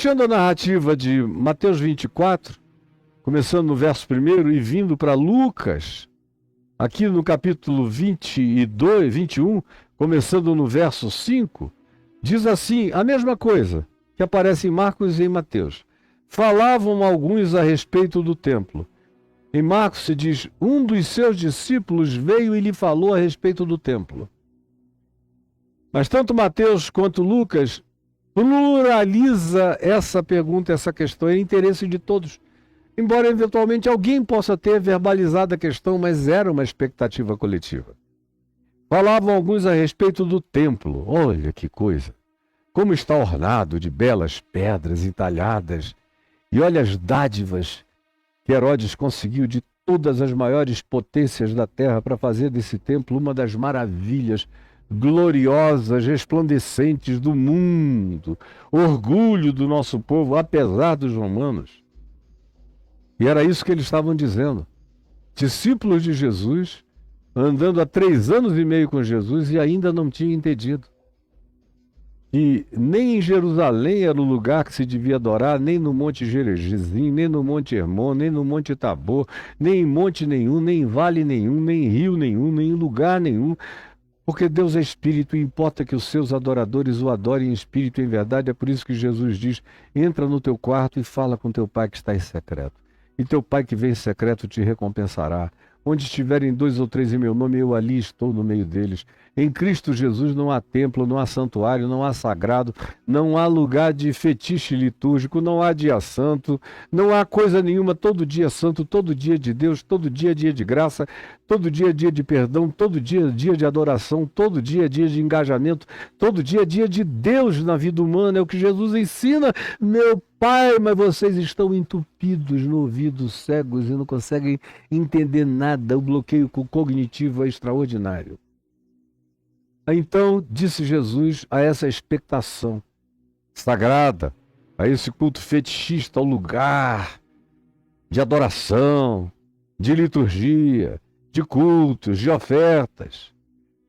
Puxando a narrativa de Mateus 24, começando no verso 1 e vindo para Lucas, aqui no capítulo 22, 21, começando no verso 5, diz assim, a mesma coisa que aparece em Marcos e em Mateus. Falavam alguns a respeito do templo. Em Marcos se diz, um dos seus discípulos veio e lhe falou a respeito do templo. Mas tanto Mateus quanto Lucas pluraliza essa pergunta, essa questão, é interesse de todos. Embora eventualmente alguém possa ter verbalizado a questão, mas era uma expectativa coletiva. Falavam alguns a respeito do templo. Olha que coisa! Como está ornado de belas pedras entalhadas. E olha as dádivas que Herodes conseguiu de todas as maiores potências da terra para fazer desse templo uma das maravilhas gloriosas, resplandecentes do mundo, orgulho do nosso povo, apesar dos romanos. E era isso que eles estavam dizendo. Discípulos de Jesus, andando há 3 anos e meio com Jesus e ainda não tinham entendido. E nem em Jerusalém era o lugar que se devia adorar, nem no Monte Gerizim, nem no Monte Hermon, nem no Monte Tabor, nem em monte nenhum, nem em vale nenhum, nem em rio nenhum, nem em lugar nenhum. Porque Deus é Espírito e importa que os seus adoradores o adorem em Espírito e em verdade. É por isso que Jesus diz, entra no teu quarto e fala com teu Pai que está em secreto. E teu Pai que vem em secreto te recompensará. Onde estiverem 2 ou 3 em meu nome, eu ali estou no meio deles. Em Cristo Jesus não há templo, não há santuário, não há sagrado, não há lugar de fetiche litúrgico, não há dia santo, não há coisa nenhuma. Todo dia é santo, todo dia é de Deus, todo dia é dia de graça, todo dia é dia de perdão, todo dia é dia de adoração, todo dia é dia de engajamento, todo dia é dia de Deus na vida humana. É o que Jesus ensina. Meu Pai, mas vocês estão entupidos no ouvido, cegos e não conseguem entender nada. O bloqueio cognitivo é extraordinário. Então, disse Jesus a essa expectação sagrada, a esse culto fetichista, ao lugar de adoração, de liturgia, de cultos, de ofertas,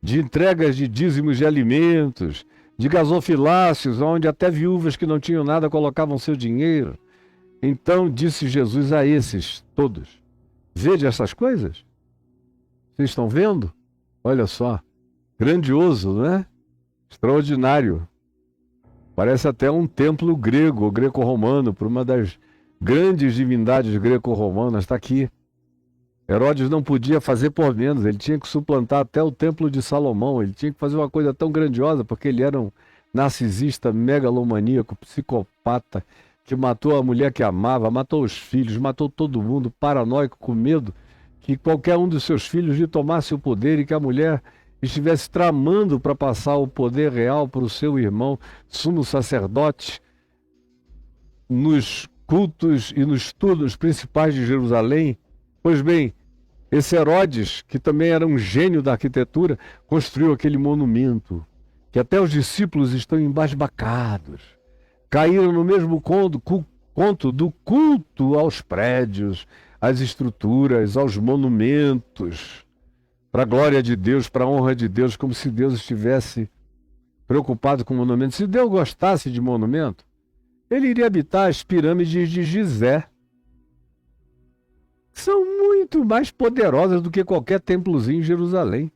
de entregas de dízimos de alimentos, de gasofiláceos, onde até viúvas que não tinham nada colocavam seu dinheiro. Então disse Jesus a esses todos, vede essas coisas? Vocês estão vendo? Olha só, grandioso, não é? Extraordinário. Parece até um templo grego, ou greco-romano, por uma das grandes divindades greco-romanas, está aqui. Herodes não podia fazer por menos, ele tinha que suplantar até o templo de Salomão, ele tinha que fazer uma coisa tão grandiosa, porque ele era um narcisista, megalomaníaco, psicopata, que matou a mulher que amava, matou os filhos, matou todo mundo, paranoico, com medo que qualquer um dos seus filhos lhe tomasse o poder e que a mulher estivesse tramando para passar o poder real para o seu irmão, sumo sacerdote, nos cultos e nos turnos principais de Jerusalém. Pois bem, esse Herodes, que também era um gênio da arquitetura, construiu aquele monumento, que até os discípulos estão embasbacados. Caíram no mesmo conto do culto aos prédios, às estruturas, aos monumentos, para a glória de Deus, para a honra de Deus, como se Deus estivesse preocupado com monumento. Se Deus gostasse de monumento, ele iria habitar as pirâmides de Gizé, que são muito mais poderosas do que qualquer templozinho em Jerusalém.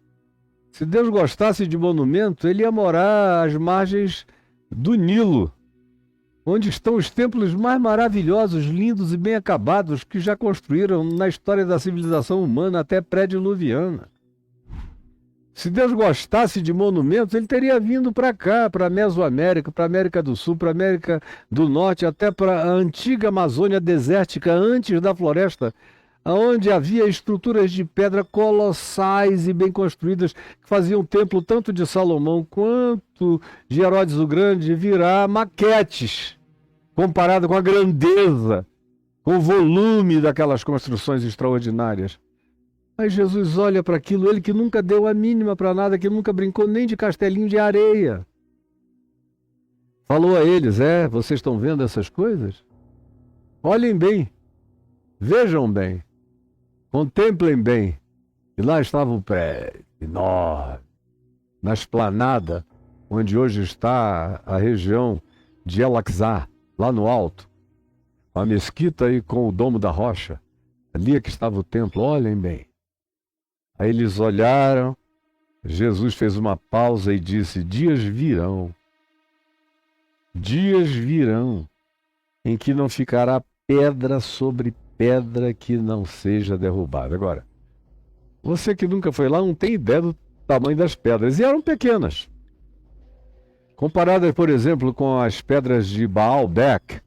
Se Deus gostasse de monumento, ele ia morar às margens do Nilo, onde estão os templos mais maravilhosos, lindos e bem acabados que já construíram na história da civilização humana até pré-diluviana. Se Deus gostasse de monumentos, ele teria vindo para cá, para a Mesoamérica, para a América do Sul, para a América do Norte, até para a antiga Amazônia desértica, antes da floresta, onde havia estruturas de pedra colossais e bem construídas, que faziam o templo tanto de Salomão quanto de Herodes o Grande virar maquetes, comparado com a grandeza, com o volume daquelas construções extraordinárias. Aí Jesus olha para aquilo, ele que nunca deu a mínima para nada, que nunca brincou nem de castelinho de areia. Falou a eles, vocês estão vendo essas coisas? Olhem bem, vejam bem, contemplem bem. E lá estava um prédio enorme, na esplanada, onde hoje está a região de El-Aqsa, lá no alto, com a mesquita e com o domo da rocha. Ali é que estava o templo, olhem bem. Aí eles olharam, Jesus fez uma pausa e disse: dias virão em que não ficará pedra sobre pedra que não seja derrubada. Agora, você que nunca foi lá não tem ideia do tamanho das pedras, e eram pequenas. Comparadas, por exemplo, com as pedras de Baalbek,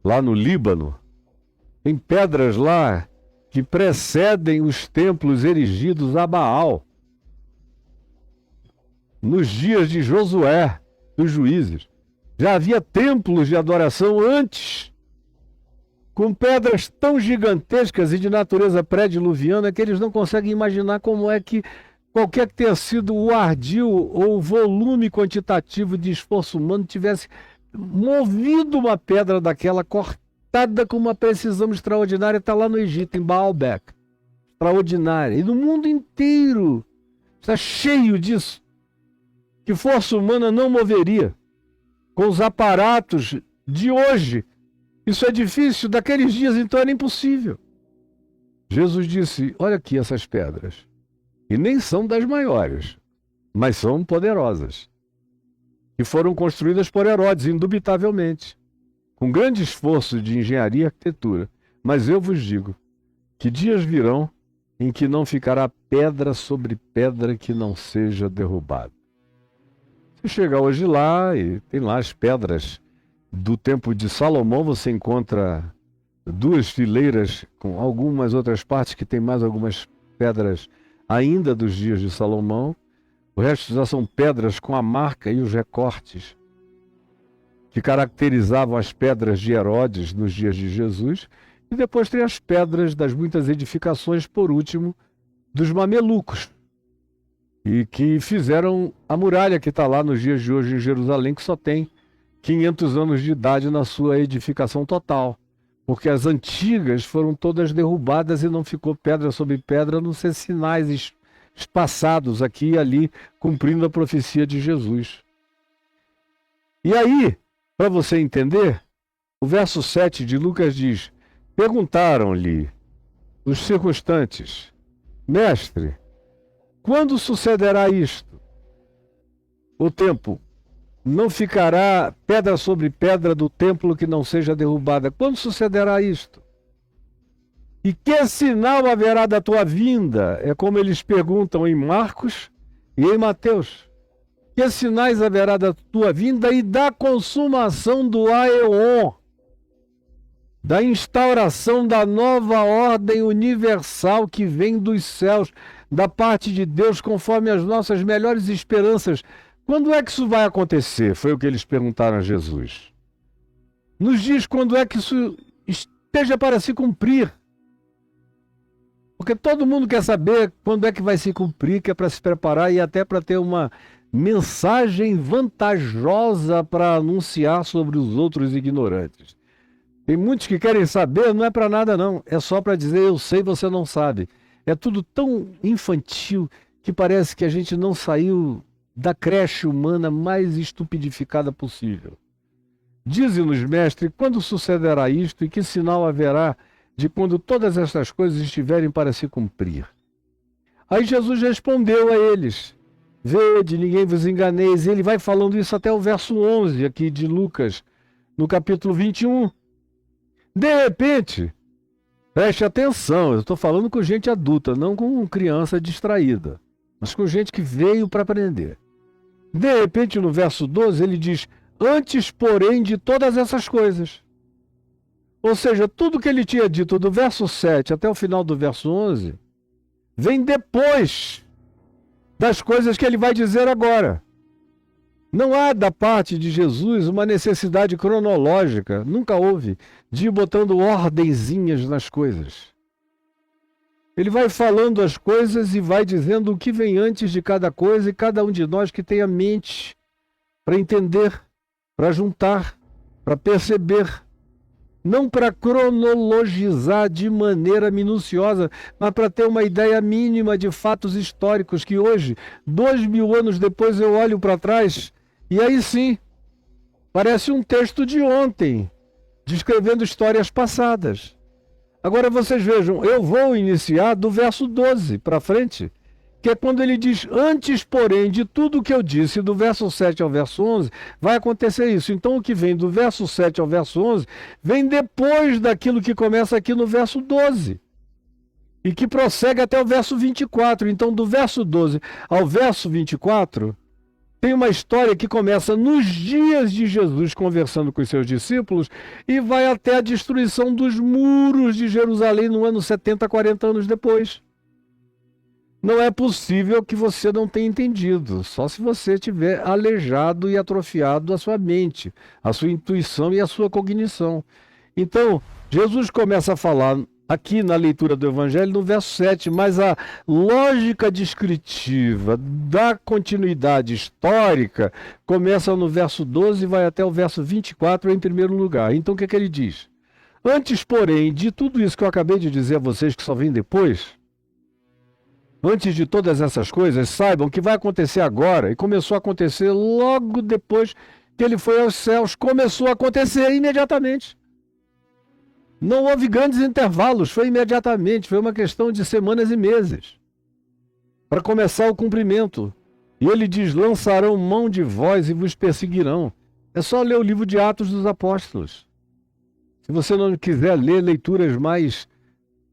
lá no Líbano, tem pedras lá que precedem os templos erigidos a Baal. Nos dias de Josué, dos juízes, já havia templos de adoração antes, com pedras tão gigantescas e de natureza pré-diluviana que eles não conseguem imaginar como é que qualquer que tenha sido o ardil ou o volume quantitativo de esforço humano tivesse movido uma pedra daquela, cortada com uma precisão extraordinária. Está lá no Egito, em Baalbek. Extraordinária. E no mundo inteiro está cheio disso, que força humana não moveria. Com os aparatos de hoje, isso é difícil, daqueles dias então era impossível. Jesus disse: olha aqui essas pedras. E nem são das maiores, mas são poderosas. E foram construídas por Herodes, indubitavelmente, com grande esforço de engenharia e arquitetura. Mas eu vos digo que dias virão em que não ficará pedra sobre pedra que não seja derrubada. Você chega hoje lá e tem lá as pedras do tempo de Salomão, você encontra 2 fileiras com algumas outras partes que tem mais algumas pedras ainda dos dias de Salomão. O resto já são pedras com a marca e os recortes que caracterizavam as pedras de Herodes nos dias de Jesus. E depois tem as pedras das muitas edificações, por último, dos mamelucos, e que fizeram a muralha que está lá nos dias de hoje em Jerusalém, que só tem 500 anos de idade na sua edificação total, porque as antigas foram todas derrubadas e não ficou pedra sobre pedra, a não ser sinais espaçados aqui e ali, cumprindo a profecia de Jesus. E aí, para você entender, o verso 7 de Lucas diz: perguntaram-lhe os circunstantes: mestre, quando sucederá isto? O tempo não ficará pedra sobre pedra do templo que não seja derrubada. Quando sucederá isto? E que sinal haverá da tua vinda? É como eles perguntam em Marcos e em Mateus. Que sinais haverá da tua vinda e da consumação do Aeon, da instauração da nova ordem universal que vem dos céus, da parte de Deus, conforme as nossas melhores esperanças. Quando é que isso vai acontecer? Foi o que eles perguntaram a Jesus. Nos diz quando é que isso esteja para se cumprir. Porque todo mundo quer saber quando é que vai se cumprir, que é para se preparar e até para ter uma mensagem vantajosa para anunciar sobre os outros ignorantes. Tem muitos que querem saber, não é para nada não, é só para dizer eu sei, você não sabe. É tudo tão infantil que parece que a gente não saiu da creche humana mais estupidificada possível. Dize-nos, mestre, quando sucederá isto e que sinal haverá de quando todas estas coisas estiverem para se cumprir? Aí Jesus respondeu a eles: vede, ninguém vos enganeis. E ele vai falando isso até o verso 11 aqui de Lucas, no capítulo 21. De repente, preste atenção, eu estou falando com gente adulta, não com criança distraída, mas com gente que veio para aprender. De repente, no verso 12, ele diz: antes, porém, de todas essas coisas. Ou seja, tudo que ele tinha dito do verso 7 até o final do verso 11, vem depois das coisas que ele vai dizer agora. Não há da parte de Jesus uma necessidade cronológica, nunca houve, de ir botando ordenzinhas nas coisas. Ele vai falando as coisas e vai dizendo o que vem antes de cada coisa, e cada um de nós que tenha mente para entender, para juntar, para perceber, não para cronologizar de maneira minuciosa, mas para ter uma ideia mínima de fatos históricos que hoje, 2000 anos depois, eu olho para trás e aí sim, parece um texto de ontem, descrevendo histórias passadas. Agora vocês vejam, eu vou iniciar do verso 12 para frente, que é quando ele diz: antes, porém, de tudo o que eu disse, do verso 7 ao verso 11, vai acontecer isso. Então, o que vem do verso 7 ao verso 11, vem depois daquilo que começa aqui no verso 12. E que prossegue até o verso 24. Então, do verso 12 ao verso 24, tem uma história que começa nos dias de Jesus conversando com os seus discípulos e vai até a destruição dos muros de Jerusalém no ano 70, 40 anos depois. Não é possível que você não tenha entendido, só se você tiver aleijado e atrofiado a sua mente, a sua intuição e a sua cognição. Então, Jesus começa a falar aqui na leitura do Evangelho, no verso 7, mas a lógica descritiva da continuidade histórica começa no verso 12 e vai até o verso 24 em primeiro lugar. Então, o que é que ele diz? Antes, porém, de tudo isso que eu acabei de dizer a vocês, que só vem depois, antes de todas essas coisas, saibam que vai acontecer agora, e começou a acontecer logo depois que ele foi aos céus, começou a acontecer imediatamente. Não houve grandes intervalos, foi imediatamente, foi uma questão de semanas e meses para começar o cumprimento. E ele diz: lançarão mão de vós e vos perseguirão. É só ler o livro de Atos dos Apóstolos. Se você não quiser ler leituras mais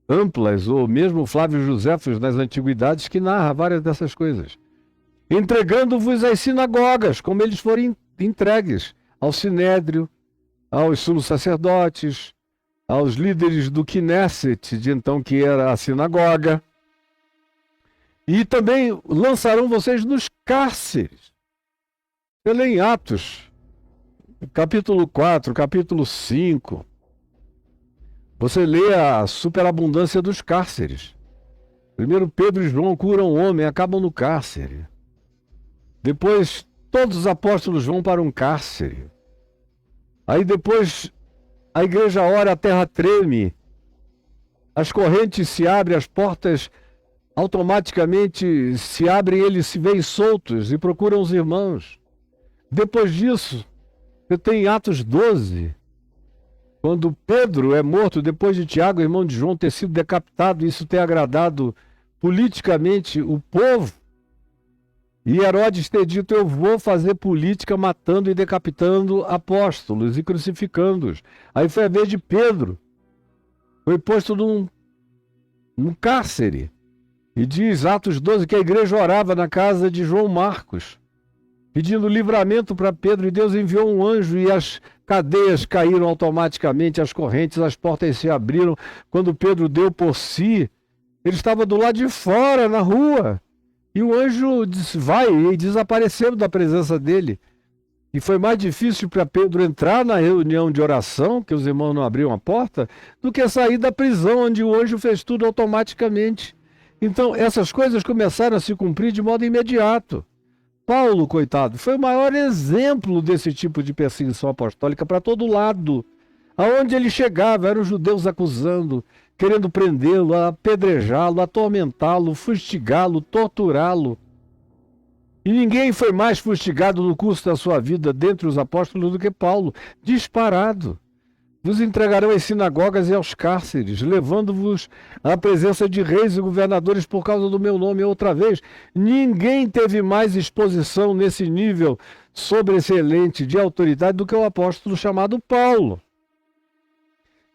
amplas, ou mesmo Flávio Joséfos nas Antiguidades, que narra várias dessas coisas. Entregando-vos às sinagogas, como eles forem entregues, ao Sinédrio, aos sumos sacerdotes, aos líderes do Knesset, de então que era a sinagoga. E também lançarão vocês nos cárceres. Você lê em Atos, capítulo 4, capítulo 5. Você lê a superabundância dos cárceres. Primeiro Pedro e João curam um homem, acabam no cárcere. Depois todos os apóstolos vão para um cárcere. Aí depois a igreja ora, a terra treme, as correntes se abrem, as portas automaticamente se abrem, eles se veem soltos e procuram os irmãos. Depois disso, você tem Atos 12, quando Pedro é morto, depois de Tiago, irmão de João, ter sido decapitado, isso ter agradado politicamente o povo. E Herodes ter dito: eu vou fazer política matando e decapitando apóstolos e crucificando-os. Aí foi a vez de Pedro. Foi posto num cárcere. E diz Atos 12 que a igreja orava na casa de João Marcos, pedindo livramento para Pedro, e Deus enviou um anjo e as cadeias caíram automaticamente, as correntes, as portas se abriram. Quando Pedro deu por si, ele estava do lado de fora, na rua. E o anjo vai e desapareceu da presença dele. E foi mais difícil para Pedro entrar na reunião de oração, que os irmãos não abriam a porta, do que sair da prisão, onde o anjo fez tudo automaticamente. Então, essas coisas começaram a se cumprir de modo imediato. Paulo, coitado, foi o maior exemplo desse tipo de perseguição apostólica para todo lado. Aonde ele chegava, eram os judeus acusando, querendo prendê-lo, apedrejá-lo, atormentá-lo, fustigá-lo, torturá-lo. E ninguém foi mais fustigado no curso da sua vida dentre os apóstolos do que Paulo, disparado. Vos entregarão às sinagogas e aos cárceres, levando-vos à presença de reis e governadores por causa do meu nome. Outra vez, ninguém teve mais exposição nesse nível sobreexcelente de autoridade do que o apóstolo chamado Paulo,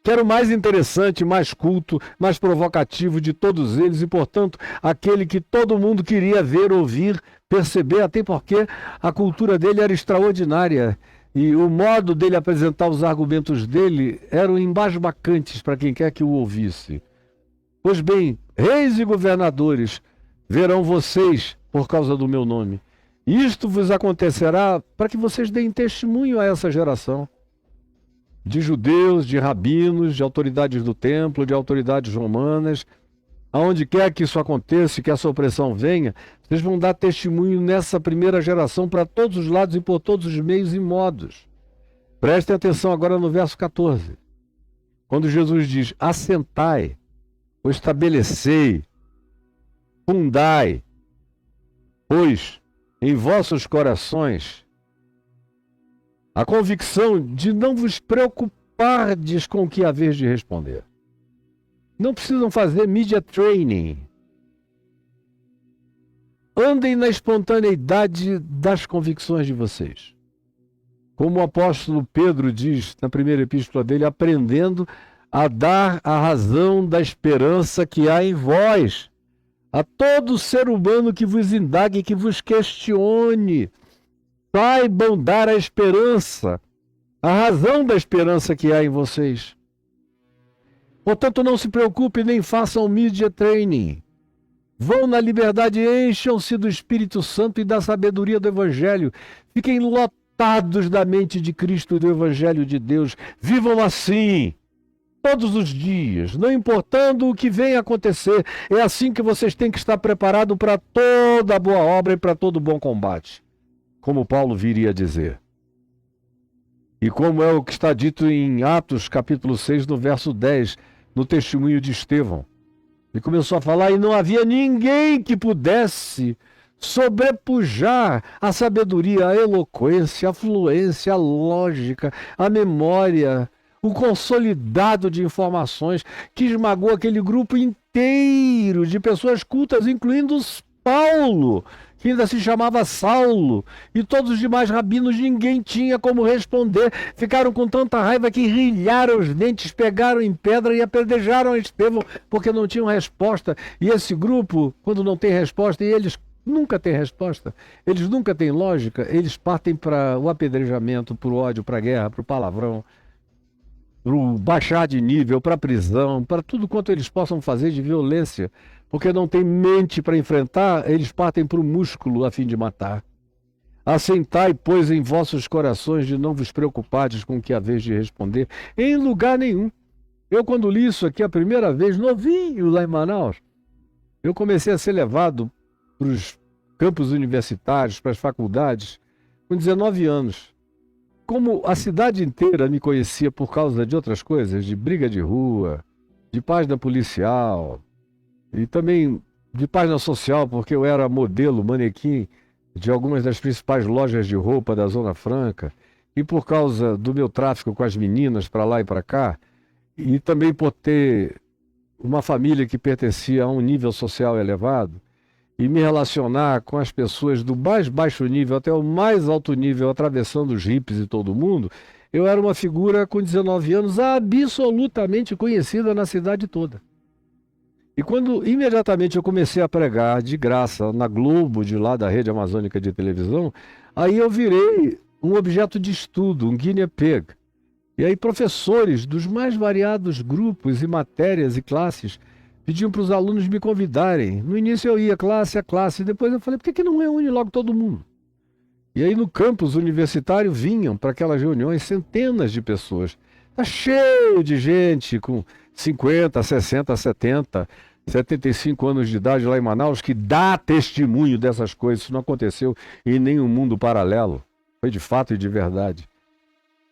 que era o mais interessante, mais culto, mais provocativo de todos eles e, portanto, aquele que todo mundo queria ver, ouvir, perceber, até porque a cultura dele era extraordinária e o modo dele apresentar os argumentos dele eram embasbacantes para quem quer que o ouvisse. Pois bem, reis e governadores verão vocês por causa do meu nome. Isto vos acontecerá para que vocês deem testemunho a essa geração de judeus, de rabinos, de autoridades do templo, de autoridades romanas. Aonde quer que isso aconteça, que essa opressão venha, vocês vão dar testemunho nessa primeira geração para todos os lados e por todos os meios e modos. Prestem atenção agora no verso 14. Quando Jesus diz: assentai, ou estabelecei, fundai, pois em vossos corações a convicção de não vos preocupardes com o que haveis de responder. Não precisam fazer media training. Andem na espontaneidade das convicções de vocês. Como o apóstolo Pedro diz na primeira epístola dele, aprendendo a dar a razão da esperança que há em vós, a todo ser humano que vos indague, que vos questione. Saibam dar a esperança, a razão da esperança que há em vocês. Portanto, não se preocupe nem façam media training. Vão na liberdade, encham-se do Espírito Santo e da sabedoria do Evangelho. Fiquem lotados da mente de Cristo e do Evangelho de Deus. Vivam assim, todos os dias, não importando o que venha a acontecer. É assim que vocês têm que estar preparados para toda boa obra e para todo bom combate. Como Paulo viria a dizer. E como é o que está dito em Atos, capítulo 6, no verso 10, no testemunho de Estevão. Ele começou a falar e não havia ninguém que pudesse sobrepujar a sabedoria, a eloquência, a fluência, a lógica, a memória, o consolidado de informações que esmagou aquele grupo inteiro de pessoas cultas, incluindo Paulo, que ainda se chamava Saulo, e todos os demais rabinos. Ninguém tinha como responder. Ficaram com tanta raiva que rilharam os dentes, pegaram em pedra e apedrejaram Estevão, porque não tinham resposta. E esse grupo, quando não tem resposta, e eles nunca têm resposta, eles nunca têm lógica, eles partem para o apedrejamento, para o ódio, para a guerra, para o palavrão, para o baixar de nível, para a prisão, para tudo quanto eles possam fazer de violência. Porque não tem mente para enfrentar, eles partem para o músculo a fim de matar. Assentai, pois, em vossos corações de não vos preocupardes com o que haveis de responder, em lugar nenhum. Eu, quando li isso aqui a primeira vez, novinho lá em Manaus, eu comecei a ser levado para os campos universitários, para as faculdades, com 19 anos. Como a cidade inteira me conhecia por causa de outras coisas, de briga de rua, de página policial, e também de página social, porque eu era modelo, manequim de algumas das principais lojas de roupa da Zona Franca, e por causa do meu tráfico com as meninas para lá e para cá, e também por ter uma família que pertencia a um nível social elevado, e me relacionar com as pessoas do mais baixo nível até o mais alto nível, atravessando os hippies e todo mundo, eu era uma figura com 19 anos absolutamente conhecida na cidade toda. E quando imediatamente eu comecei a pregar de graça na Globo, de lá da Rede Amazônica de televisão, aí eu virei um objeto de estudo, um guinea pig. E aí professores dos mais variados grupos e matérias e classes pediam para os alunos me convidarem. No início eu ia classe a classe, depois eu falei, por que não reúne logo todo mundo? E aí no campus universitário vinham para aquelas reuniões centenas de pessoas. Está cheio de gente com 50, 60, 70, 75 anos de idade lá em Manaus que dá testemunho dessas coisas. Isso não aconteceu em nenhum mundo paralelo. Foi de fato e de verdade.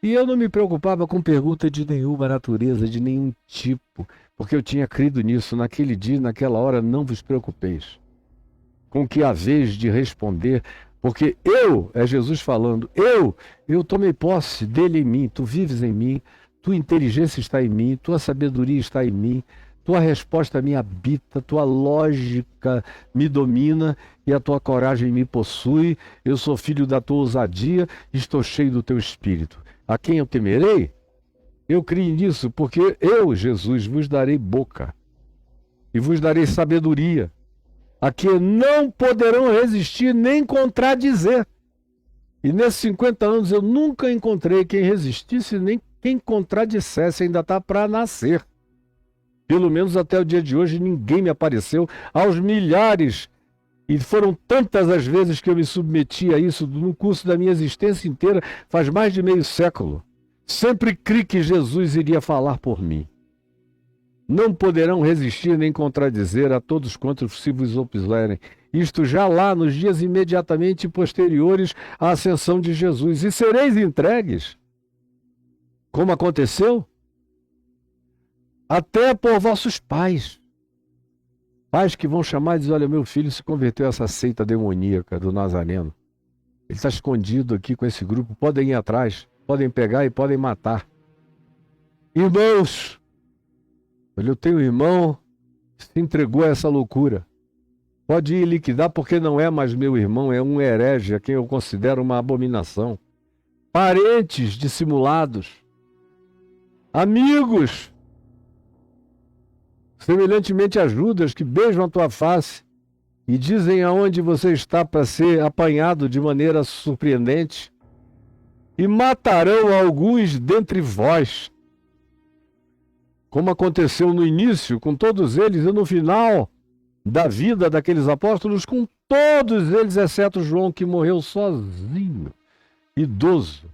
E eu não me preocupava com pergunta de nenhuma natureza, de nenhum tipo, porque eu tinha crido nisso. Naquele dia, naquela hora, não vos preocupeis com o que haveis de responder, porque eu, é Jesus falando, eu tomei posse dele em mim, tu vives em mim, tua inteligência está em mim, tua sabedoria está em mim, tua resposta me habita, tua lógica me domina e a tua coragem me possui. Eu sou filho da tua ousadia, estou cheio do teu espírito. A quem eu temerei? Eu creio nisso, porque eu, Jesus, vos darei boca e vos darei sabedoria, a que não poderão resistir nem contradizer. E nesses 50 anos eu nunca encontrei quem resistisse nem quem contradissesse. Ainda está para nascer. Pelo menos até o dia de hoje ninguém me apareceu aos milhares. E foram tantas as vezes que eu me submeti a isso no curso da minha existência inteira, faz mais de meio século. Sempre criei que Jesus iria falar por mim. Não poderão resistir nem contradizer a todos quantos se vos opuserem. Isto já lá nos dias imediatamente posteriores à ascensão de Jesus. E sereis entregues, como aconteceu, até por vossos pais. Pais que vão chamar e dizer, olha, meu filho se converteu a essa seita demoníaca do Nazareno. Ele está escondido aqui com esse grupo, podem ir atrás, podem pegar e podem matar. Irmãos, olha, eu tenho um irmão que se entregou a essa loucura. Pode ir liquidar porque não é mais meu irmão, é um herege, a quem eu considero uma abominação. Parentes dissimulados, amigos, semelhantemente a Judas, que beijam a tua face e dizem aonde você está para ser apanhado de maneira surpreendente, e matarão alguns dentre vós, como aconteceu no início com todos eles e no final da vida daqueles apóstolos, com todos eles, exceto João, que morreu sozinho, idoso,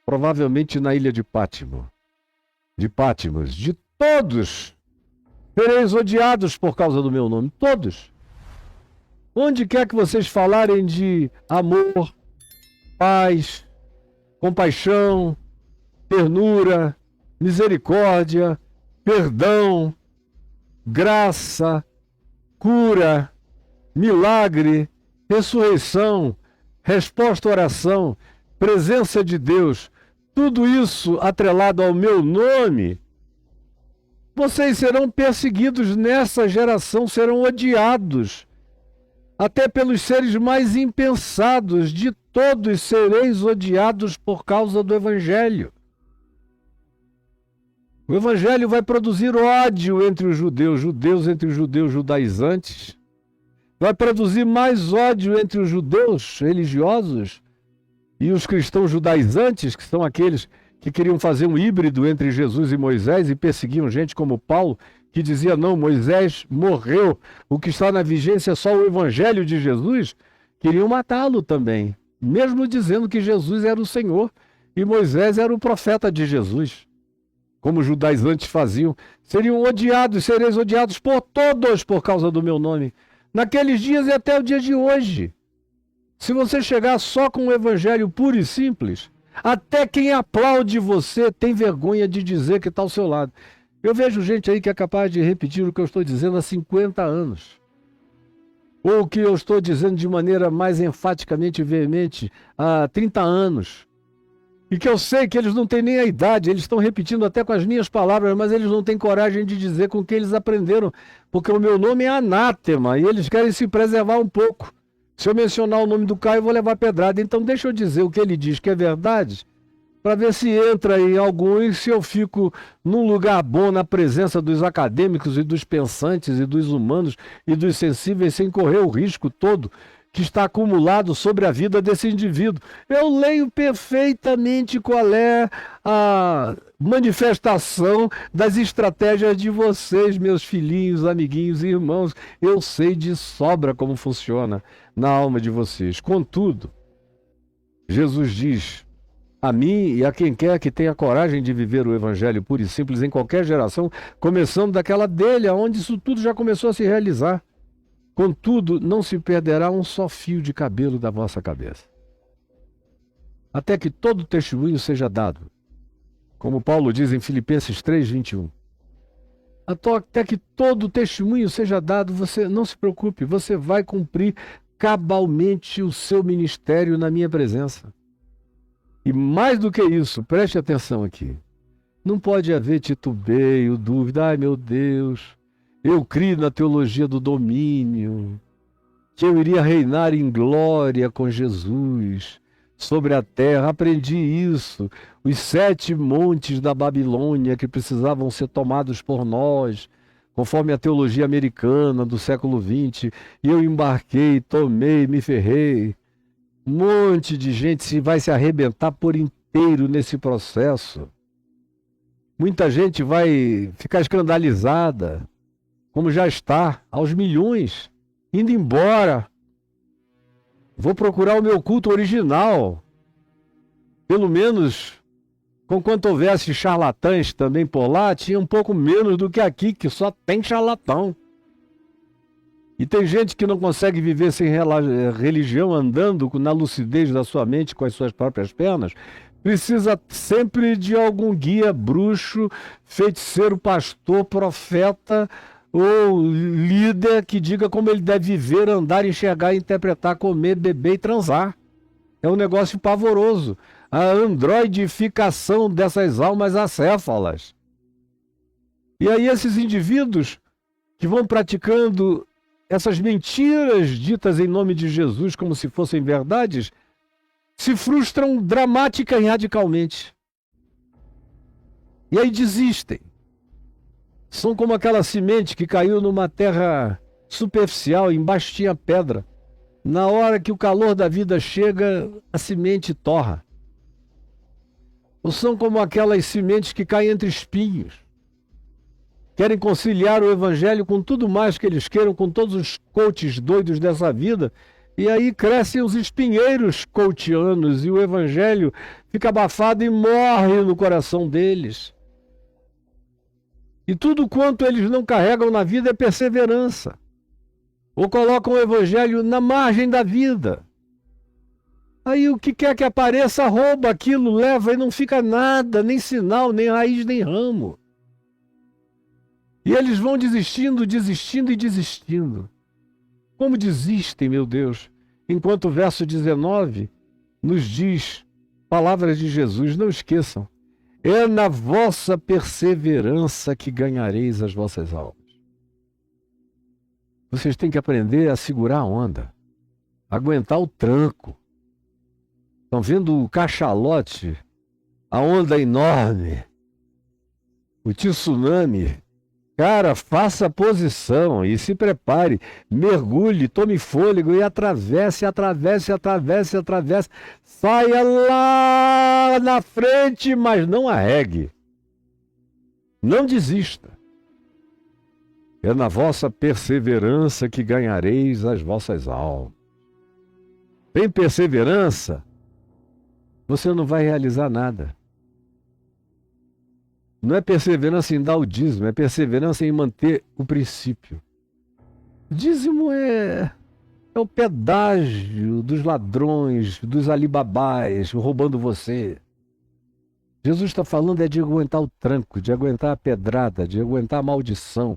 provavelmente na ilha de Pátmos. De todos sereis odiados por causa do meu nome, todos. Onde quer que vocês falarem de amor, paz, compaixão, ternura, misericórdia, perdão, graça, cura, milagre, ressurreição, resposta à oração, presença de Deus, tudo isso atrelado ao meu nome, vocês serão perseguidos nessa geração, serão odiados, até pelos seres mais impensados, de todos sereis odiados por causa do Evangelho. O Evangelho vai produzir ódio entre os judeus entre os judeus judaizantes. Vai produzir mais ódio entre os judeus religiosos e os cristãos judaizantes, que são aqueles que queriam fazer um híbrido entre Jesus e Moisés e perseguiam gente como Paulo, que dizia, não, Moisés morreu, o que está na vigência é só o Evangelho de Jesus. Queriam matá-lo também, mesmo dizendo que Jesus era o Senhor e Moisés era o profeta de Jesus. Como os judaizantes faziam, seriam odiados, sereis odiados por todos por causa do meu nome, naqueles dias e até o dia de hoje. Se você chegar só com o evangelho puro e simples, até quem aplaude você tem vergonha de dizer que está ao seu lado. Eu vejo gente aí que é capaz de repetir o que eu estou dizendo há 50 anos. Ou o que eu estou dizendo de maneira mais enfaticamente veemente há 30 anos. E que eu sei que eles não têm nem a idade, eles estão repetindo até com as minhas palavras, mas eles não têm coragem de dizer com o que eles aprenderam, porque o meu nome é anátema e eles querem se preservar um pouco. Se eu mencionar o nome do Caio, eu vou levar pedrada. Então deixa eu dizer o que ele diz que é verdade, para ver se entra em alguns, se eu fico num lugar bom na presença dos acadêmicos e dos pensantes e dos humanos e dos sensíveis, sem correr o risco todo que está acumulado sobre a vida desse indivíduo. Eu leio perfeitamente qual é a manifestação das estratégias de vocês, meus filhinhos, amiguinhos e irmãos. Eu sei de sobra como funciona na alma de vocês. Contudo, Jesus diz a mim e a quem quer que tenha coragem de viver o evangelho puro e simples em qualquer geração, começando daquela dele, onde isso tudo já começou a se realizar. Contudo, não se perderá um só fio de cabelo da vossa cabeça, até que todo testemunho seja dado, como Paulo diz em Filipenses 3:21. Até que todo testemunho seja dado, você não se preocupe, você vai cumprir cabalmente o seu ministério na minha presença. E mais do que isso, preste atenção aqui, não pode haver titubeio, dúvida, ai meu Deus, eu criei na teologia do domínio, que eu iria reinar em glória com Jesus sobre a terra. Aprendi isso. Os 7 montes da Babilônia que precisavam ser tomados por nós, conforme a teologia americana do século XX. E eu embarquei, tomei, me ferrei. Um monte de gente vai se arrebentar por inteiro nesse processo. Muita gente vai ficar escandalizada, como já está, aos milhões, indo embora. Vou procurar o meu culto original. Pelo menos, conquanto houvesse charlatães também por lá, tinha um pouco menos do que aqui, que só tem charlatão. E tem gente que não consegue viver sem religião, andando na lucidez da sua mente com as suas próprias pernas. Precisa sempre de algum guia, bruxo, feiticeiro, pastor, profeta ou líder que diga como ele deve viver, andar, enxergar, interpretar, comer, beber e transar. É um negócio pavoroso. a androidificação dessas almas acéfalas. E aí esses indivíduos que vão praticando essas mentiras ditas em nome de Jesus como se fossem verdades, se frustram dramática e radicalmente. E aí desistem. São como aquela semente que caiu numa terra superficial, embaixo tinha pedra. Na hora que o calor da vida chega, a semente torra. Ou são como aquelas sementes que caem entre espinhos. Querem conciliar o evangelho com tudo mais que eles queiram, com todos os coaches doidos dessa vida. E aí crescem os espinheiros coachianos e o evangelho fica abafado e morre no coração deles. E tudo quanto eles não carregam na vida é perseverança. Ou colocam o evangelho na margem da vida. Aí o que quer que apareça, rouba aquilo, leva e não fica nada, nem sinal, nem raiz, nem ramo. E eles vão desistindo, desistindo e desistindo. Como desistem, meu Deus? Enquanto o verso 19 nos diz, palavras de Jesus, não esqueçam, é na vossa perseverança que ganhareis as vossas almas. Vocês têm que aprender a segurar a onda, aguentar o tranco. Estão vendo o cachalote, a onda enorme, o tsunami. Cara, faça a posição e se prepare, mergulhe, tome fôlego e atravesse, atravesse, atravesse, atravesse. Saia lá na frente, mas não arregue. Não desista. É na vossa perseverança que ganhareis as vossas almas. Sem perseverança, você não vai realizar nada. Não é perseverança em dar o dízimo, é perseverança em manter o princípio. O dízimo é o pedágio dos ladrões, dos alibabás, roubando você. Jesus está falando de aguentar o tranco, de aguentar a pedrada, de aguentar a maldição,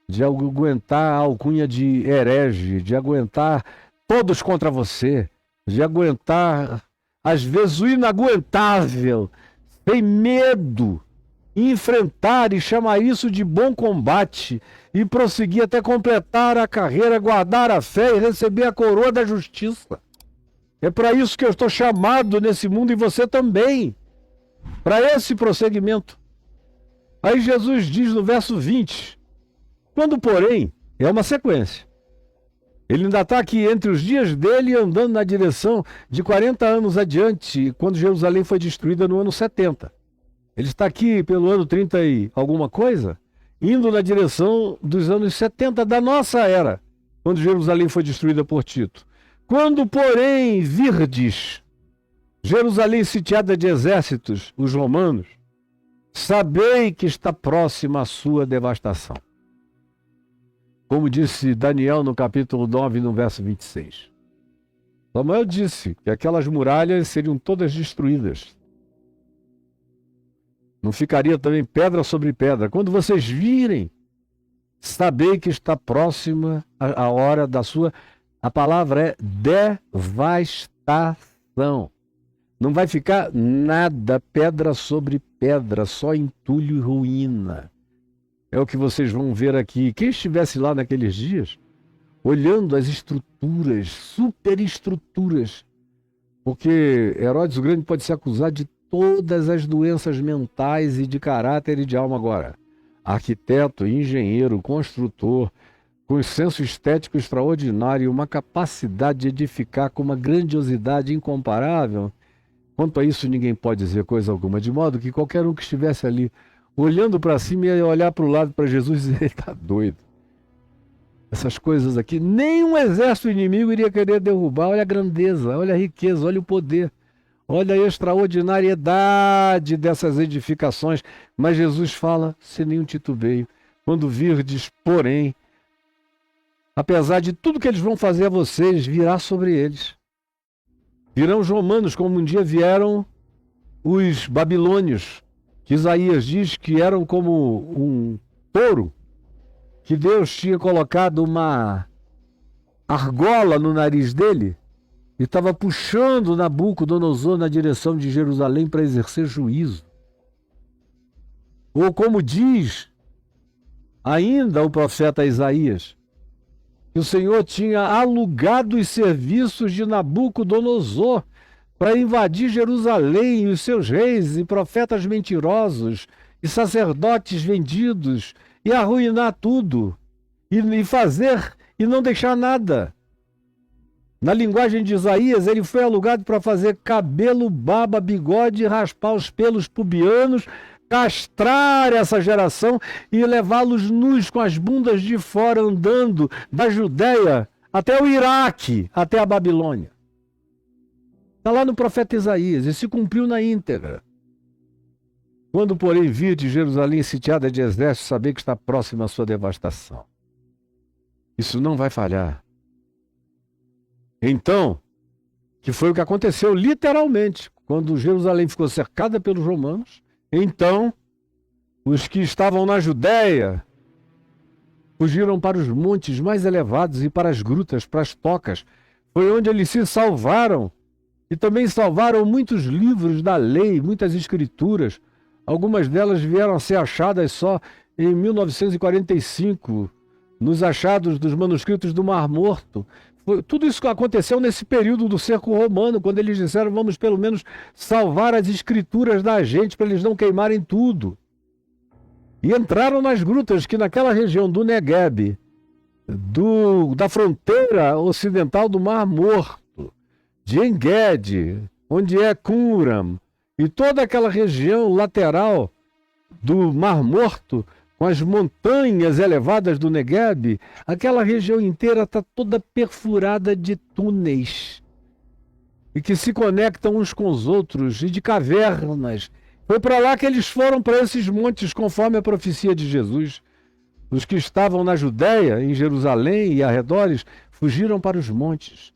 de aguentar a alcunha de herege, de aguentar todos contra você, de aguentar, às vezes, o inaguentável, sem medo, enfrentar e chamar isso de bom combate e prosseguir até completar a carreira, guardar a fé e receber a coroa da justiça. É para isso que eu estou chamado nesse mundo e você também, para esse prosseguimento. Aí Jesus diz no verso 20, quando porém, é uma sequência, ele ainda está aqui entre os dias dele andando na direção de 40 anos adiante, quando Jerusalém foi destruída no ano 70. Ele está aqui pelo ano 30 e alguma coisa, indo na direção dos anos 70 da nossa era, quando Jerusalém foi destruída por Tito. Quando, porém, virdes Jerusalém sitiada de exércitos, os romanos, sabei que está próxima a sua devastação. Como disse Daniel no capítulo 9, no verso 26. Samuel disse que aquelas muralhas seriam todas destruídas. Não ficaria também pedra sobre pedra. Quando vocês virem, sabei que está próxima a hora da sua... A palavra é devastação. Não vai ficar nada, pedra sobre pedra, só entulho e ruína. É o que vocês vão ver aqui. Quem estivesse lá naqueles dias, olhando as estruturas, superestruturas, porque Herodes o Grande pode ser acusado de todas as doenças mentais e de caráter e de alma agora. Arquiteto, engenheiro, construtor, com senso estético extraordinário e uma capacidade de edificar com uma grandiosidade incomparável. Quanto a isso, ninguém pode dizer coisa alguma, de modo que qualquer um que estivesse ali, olhando para cima, ia olhar para o lado para Jesus e dizer, ele está doido. Essas coisas aqui, nenhum exército inimigo iria querer derrubar. Olha a grandeza, olha a riqueza, olha o poder. Olha a extraordinariedade dessas edificações. Mas Jesus fala sem nenhum titubeio. Quando virdes, porém, apesar de tudo que eles vão fazer a vocês, virá sobre eles. Virão os romanos, como um dia vieram os babilônios, que Isaías diz que eram como um touro, que Deus tinha colocado uma argola no nariz dele, e estava puxando Nabucodonosor na direção de Jerusalém para exercer juízo. Ou como diz ainda o profeta Isaías, que o Senhor tinha alugado os serviços de Nabucodonosor para invadir Jerusalém, e os seus reis e profetas mentirosos e sacerdotes vendidos, e arruinar tudo, e fazer e não deixar nada. Na linguagem de Isaías, ele foi alugado para fazer cabelo, barba, bigode, raspar os pelos pubianos, castrar essa geração e levá-los nus com as bundas de fora, andando da Judéia até o Iraque, até a Babilônia. Está lá no profeta Isaías, e se cumpriu na íntegra. Quando, porém, vir de Jerusalém sitiada de exército, saber que está próxima a sua devastação. Isso não vai falhar. Então, que foi o que aconteceu literalmente, quando Jerusalém ficou cercada pelos romanos, então os que estavam na Judéia fugiram para os montes mais elevados e para as grutas, para as tocas. Foi onde eles se salvaram, e também salvaram muitos livros da lei, muitas escrituras. Algumas delas vieram a ser achadas só em 1945, nos achados dos manuscritos do Mar Morto. Tudo isso aconteceu nesse período do cerco romano, quando eles disseram: vamos pelo menos salvar as escrituras da gente para eles não queimarem tudo. E entraram nas grutas que naquela região do Negueb, da fronteira ocidental do Mar Morto, de En-Gedi, onde é Qumran, e toda aquela região lateral do Mar Morto, com as montanhas elevadas do Negueb, aquela região inteira está toda perfurada de túneis e que se conectam uns com os outros, e de cavernas. Foi para lá que eles foram, para esses montes, conforme a profecia de Jesus. Os que estavam na Judéia, em Jerusalém e arredores, fugiram para os montes.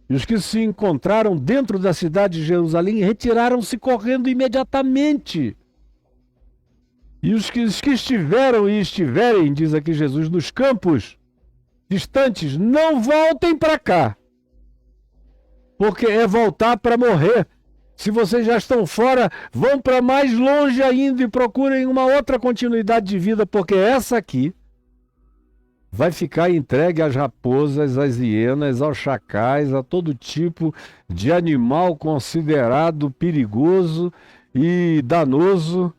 E os que se encontraram dentro da cidade de Jerusalém retiraram-se correndo imediatamente. E os que estiveram e estiverem, diz aqui Jesus, nos campos distantes, não voltem para cá, porque é voltar para morrer. Se vocês já estão fora, vão para mais longe ainda e procurem uma outra continuidade de vida, porque essa aqui vai ficar entregue às raposas, às hienas, aos chacais, a todo tipo de animal considerado perigoso e danoso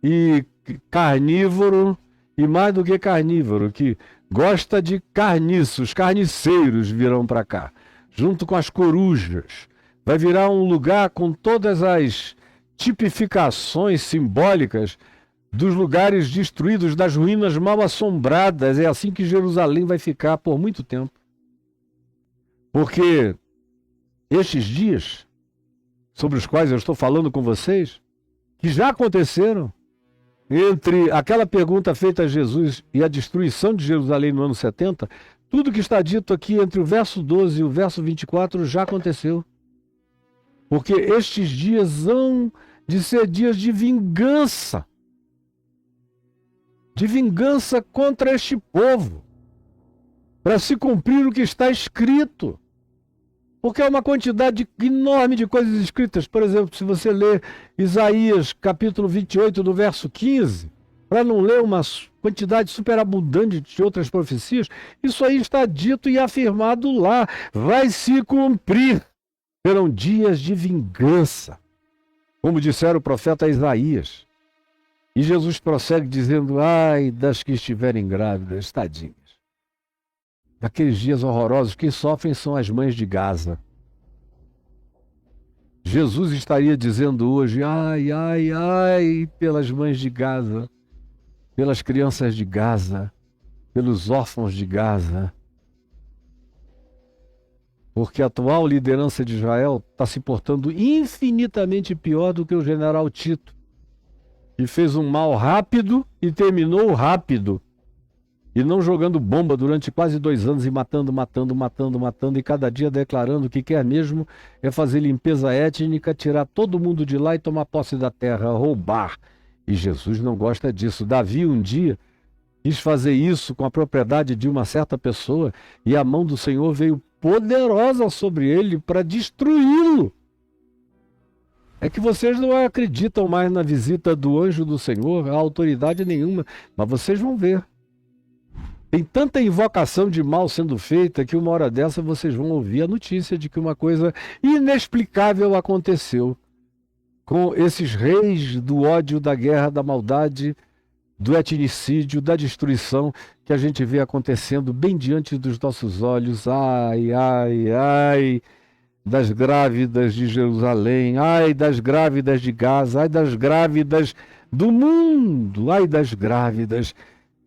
e carnívoro, e mais do que carnívoro, que gosta de carniços, carniceiros virão para cá, junto com as corujas. Vai virar um lugar com todas as tipificações simbólicas dos lugares destruídos, das ruínas mal assombradas. É assim que Jerusalém vai ficar por muito tempo. Porque estes dias, sobre os quais eu estou falando com vocês, que já aconteceram, entre aquela pergunta feita a Jesus e a destruição de Jerusalém no ano 70, tudo que está dito aqui entre o verso 12 e o verso 24 já aconteceu. Porque estes dias hão de ser dias de vingança contra este povo, para se cumprir o que está escrito. Porque é uma quantidade enorme de coisas escritas. Por exemplo, se você ler Isaías capítulo 28, do verso 15, para não ler uma quantidade superabundante de outras profecias, isso aí está dito e afirmado lá. Vai se cumprir. Serão dias de vingança, como dissera o profeta Isaías. E Jesus prossegue dizendo: ai das que estiverem grávidas, tadinhas. Naqueles dias horrorosos, quem sofrem são as mães de Gaza. Jesus estaria dizendo hoje: ai, ai, ai, pelas mães de Gaza, pelas crianças de Gaza, pelos órfãos de Gaza. Porque a atual liderança de Israel está se portando infinitamente pior do que o general Tito, que fez um mal rápido e terminou rápido. E não jogando bomba durante quase 2 anos e matando, e cada dia declarando que quer mesmo é fazer limpeza étnica, tirar todo mundo de lá e tomar posse da terra, roubar. E Jesus não gosta disso. Davi um dia quis fazer isso com a propriedade de uma certa pessoa e a mão do Senhor veio poderosa sobre ele para destruí-lo. É que vocês não acreditam mais na visita do anjo do Senhor, a autoridade nenhuma, mas vocês vão ver. Tem tanta invocação de mal sendo feita que uma hora dessa vocês vão ouvir a notícia de que uma coisa inexplicável aconteceu com esses reis do ódio, da guerra, da maldade, do etnicídio, da destruição que a gente vê acontecendo bem diante dos nossos olhos. Ai, ai, ai, das grávidas de Jerusalém, ai das grávidas de Gaza, ai das grávidas do mundo, ai das grávidas.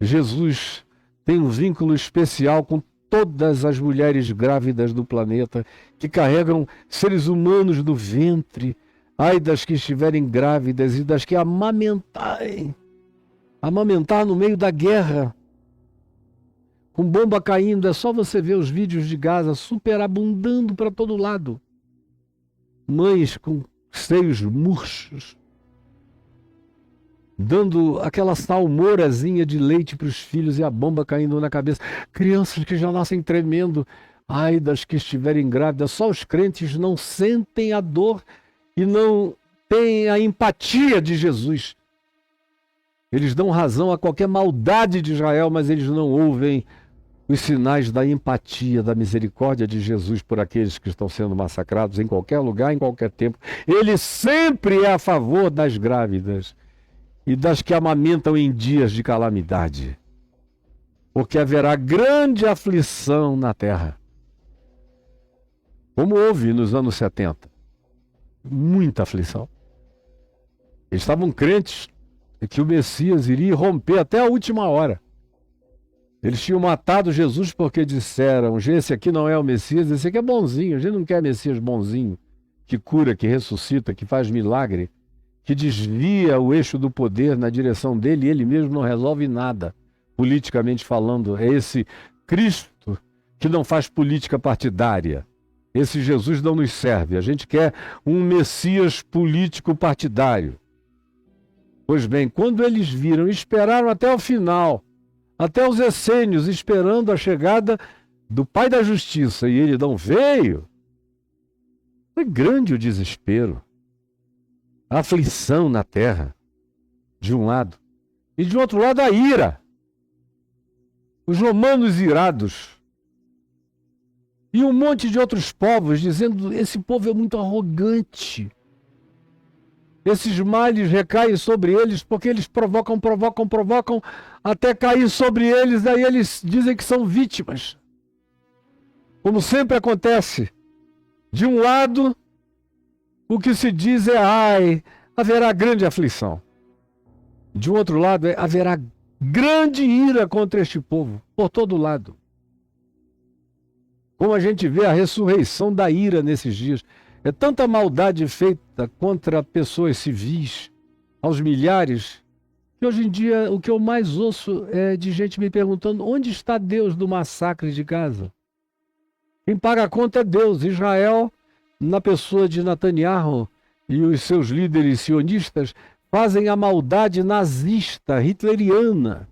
Jesus tem um vínculo especial com todas as mulheres grávidas do planeta que carregam seres humanos no ventre. Ai das que estiverem grávidas e das que amamentarem. Amamentar no meio da guerra, com bomba caindo. É só você ver os vídeos de Gaza superabundando para todo lado. Mães com seios murchos, dando aquela salmourazinha de leite para os filhos e a bomba caindo na cabeça. Crianças que já nascem tremendo. Ai das que estiverem grávidas. Só os crentes não sentem a dor e não têm a empatia de Jesus. Eles dão razão a qualquer maldade de Israel, mas eles não ouvem os sinais da empatia, da misericórdia de Jesus por aqueles que estão sendo massacrados em qualquer lugar, em qualquer tempo. Ele sempre é a favor das grávidas e das que amamentam em dias de calamidade, porque haverá grande aflição na terra, como houve nos anos 70. Muita aflição. Eles estavam crentes que o Messias iria romper até a última hora. Eles tinham matado Jesus porque disseram: esse aqui não é o Messias, esse aqui é bonzinho. A gente não quer Messias bonzinho, que cura, que ressuscita, que faz milagre, que desvia o eixo do poder na direção dele e ele mesmo não resolve nada, politicamente falando. É esse Cristo que não faz política partidária. Esse Jesus não nos serve. A gente quer um Messias político partidário. Pois bem, quando eles viram, esperaram até o final, até os essênios, esperando a chegada do Pai da Justiça, e ele não veio, foi grande o desespero, a aflição na terra, de um lado, e de outro lado a ira, os romanos irados, e um monte de outros povos dizendo: esse povo é muito arrogante. Esses males recaem sobre eles porque eles provocam, até cair sobre eles, daí eles dizem que são vítimas. Como sempre acontece. De um lado, o que se diz é: ai, haverá grande aflição. De um outro lado, haverá grande ira contra este povo, por todo lado. Como a gente vê a ressurreição da ira nesses dias. É tanta maldade feita contra pessoas civis, aos milhares, que hoje em dia o que eu mais ouço é de gente me perguntando: onde está Deus do massacre de Gaza? Quem paga a conta é Deus. Israel, na pessoa de Netanyahu e os seus líderes sionistas, fazem a maldade nazista, hitleriana,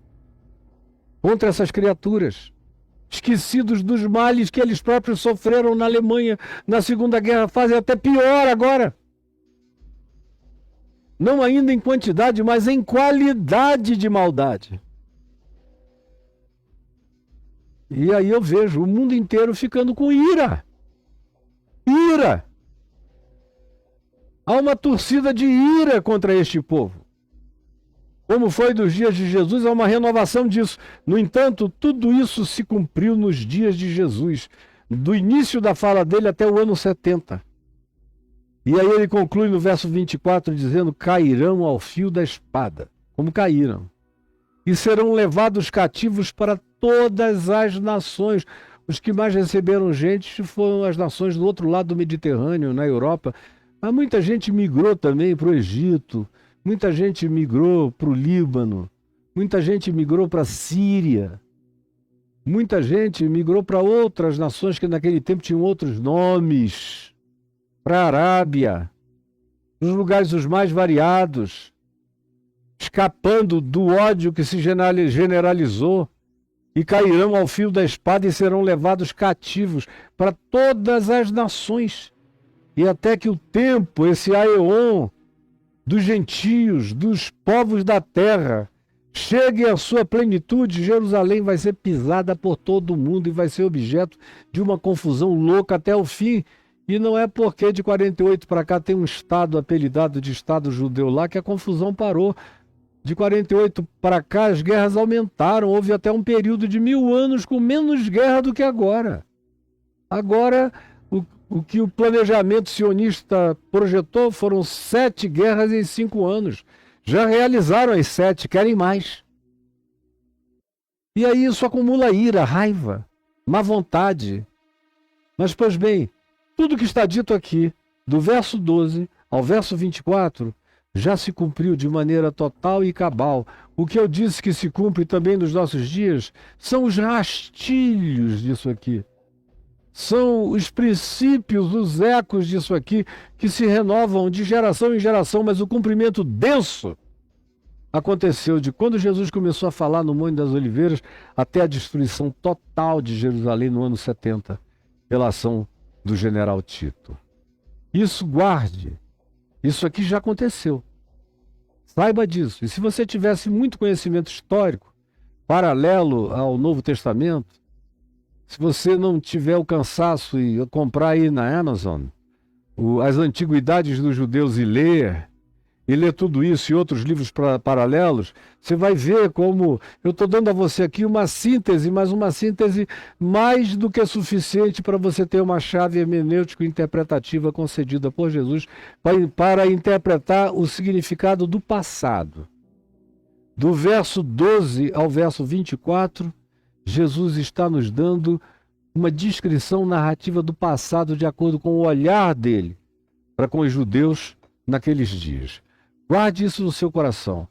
contra essas criaturas. Esquecidos dos males que eles próprios sofreram na Alemanha na Segunda Guerra, fazem até pior agora. Não ainda em quantidade, mas em qualidade de maldade. E aí eu vejo o mundo inteiro ficando com ira. Ira! Há uma torcida de ira contra este povo. Como foi dos dias de Jesus, há uma renovação disso. No entanto, tudo isso se cumpriu nos dias de Jesus, do início da fala dele até o ano 70. E aí ele conclui no verso 24 dizendo: cairão ao fio da espada, como caíram, e serão levados cativos para todas as nações. Os que mais receberam gente foram as nações do outro lado do Mediterrâneo, na Europa. Mas muita gente migrou também para o Egito. Muita gente migrou para o Líbano, muita gente migrou para a Síria, muita gente migrou para outras nações que naquele tempo tinham outros nomes, para a Arábia, nos lugares os mais variados, escapando do ódio que se generalizou e cairão ao fio da espada e serão levados cativos para todas as nações. E até que o tempo, esse aeon dos gentios, dos povos da terra, chegue à sua plenitude, Jerusalém vai ser pisada por todo mundo e vai ser objeto de uma confusão louca até o fim. E não é porque de 48 para cá tem um estado apelidado de Estado judeu lá que a confusão parou. De 48 para cá as guerras aumentaram, houve até um período de 1000 anos com menos guerra do que agora. Agora, o que o planejamento sionista projetou foram 7 guerras em 5 anos. Já realizaram as 7, querem mais. E aí isso acumula ira, raiva, má vontade. Mas, pois bem, tudo que está dito aqui, do verso 12 ao verso 24, já se cumpriu de maneira total e cabal. O que eu disse que se cumpre também nos nossos dias são os rastilhos disso aqui. São os princípios, os ecos disso aqui, que se renovam de geração em geração, mas o cumprimento denso aconteceu de quando Jesus começou a falar no Monte das Oliveiras até a destruição total de Jerusalém no ano 70, pela ação do general Tito. Isso guarde, isso aqui já aconteceu. Saiba disso. E se você tivesse muito conhecimento histórico, paralelo ao Novo Testamento, se você não tiver o cansaço e comprar aí na Amazon as antiguidades dos judeus e ler tudo isso e outros livros paralelos, você vai ver como eu estou dando a você aqui uma síntese, mas uma síntese mais do que suficiente para você ter uma chave hermenêutico-interpretativa concedida por Jesus para interpretar o significado do passado. Do verso 12 ao verso 24, Jesus está nos dando uma descrição narrativa do passado de acordo com o olhar dele para com os judeus naqueles dias. Guarde isso no seu coração.